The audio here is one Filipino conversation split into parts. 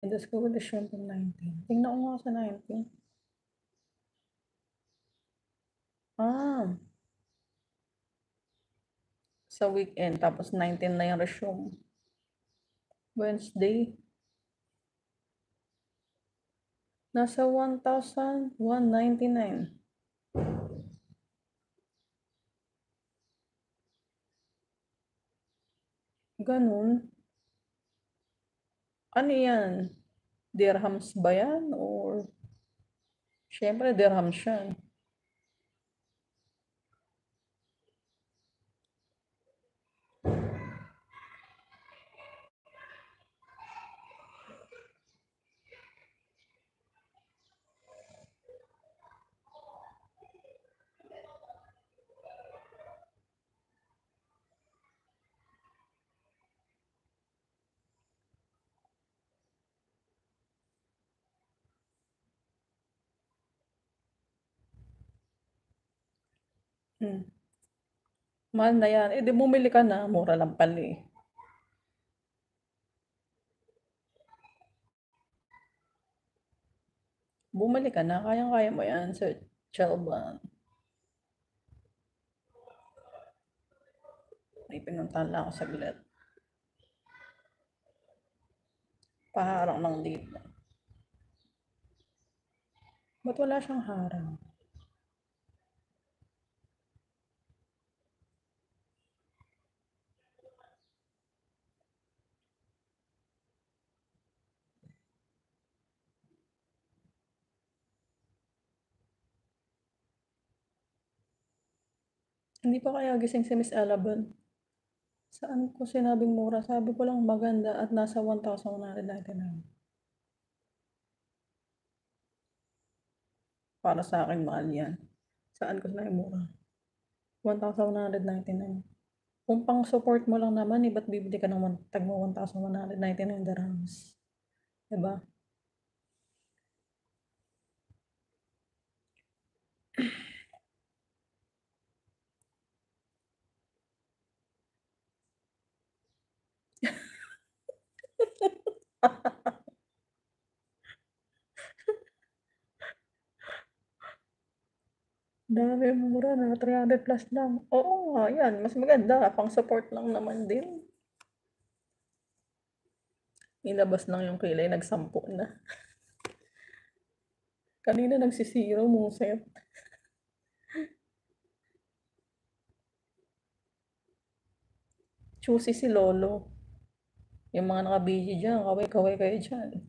Let's go with the shrimp in 19. Tingnan ko nga sa 19. Ah, sa weekend. Tapos 19 na yung resume. Wednesday. Nasa 1,199. Ganun. Ano yan? Dirhams ba yan? Or, syempre, dirhams yan. Hmm. Mahal na yan. Eh, di bumili ka na. Mura lang pala eh. Bumili ka na. Kayang-kaya mo yan sa Chelban. May pinuntahan lang ako saglit. Paharang ng dito. Ba't wala siyang harang? Hindi pa kaya gising si Miss Ellabel? Saan ko sinabing mura? Sabi ko lang maganda at nasa 1,199. Para sa akin, mahal yan. Saan ko sinabing mura? 1,199. Kung pang support mo lang naman, ba't bibili ka ng tagmo 1,199 dirhams? Diba? Dami mura na, 300 plus lang. Oo nga, yan. Mas maganda. Pang support lang naman din. Ilabas lang yung kilay, nagsampu na. Kanina nagsisiro, muset. Choosy si Lolo. Yung mga naka-busy dyan, kaway-kaway kayo dyan.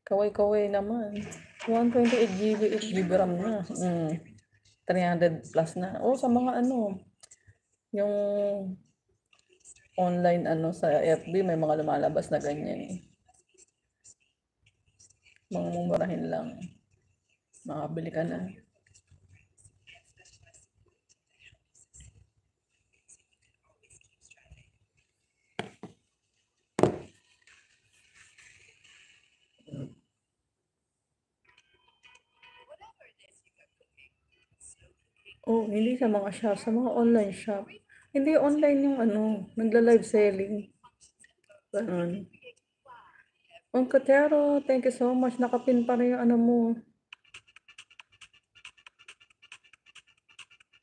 Kaway-kaway naman. 128 GB, 8 GB RAM na. 300 plus na. O, sa mga ano, yung online ano sa FB, may mga lumalabas na ganyan. Mga mumurahin lang. Makabili ka na. Oh, hindi sa mga shop, sa mga online shop. Hindi online yung ano, nagla-live selling. Ganun. Katero, thank you so much. Nakapin pa rin yung ano mo,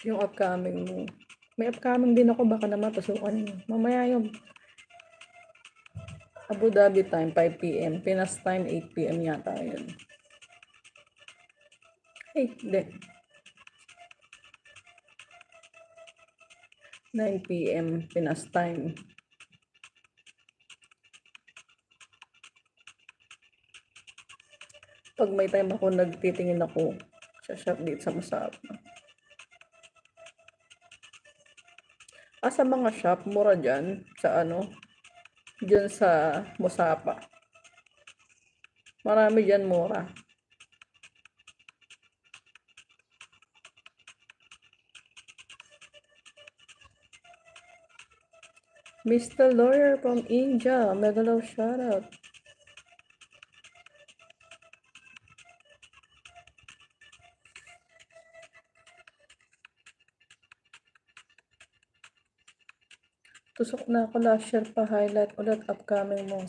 yung upcoming mo. May upcoming din ako, baka naman pasukan mo. Mamaya yung Abu Dhabi time, 5 p.m. Pinas time, 8 p.m. yata yun. Ay, hindi. 9 p.m. Pinas time. Pag may time ako, nagtitingin ako sa shop dito sa Masap. Sa mga shop, mura dyan. Sa ano, dyan sa Musapa. Marami dyan mura. Mr. Lawyer from India, mega love shoutout. Tusok na ako last year pa, highlight ulit upcoming mo.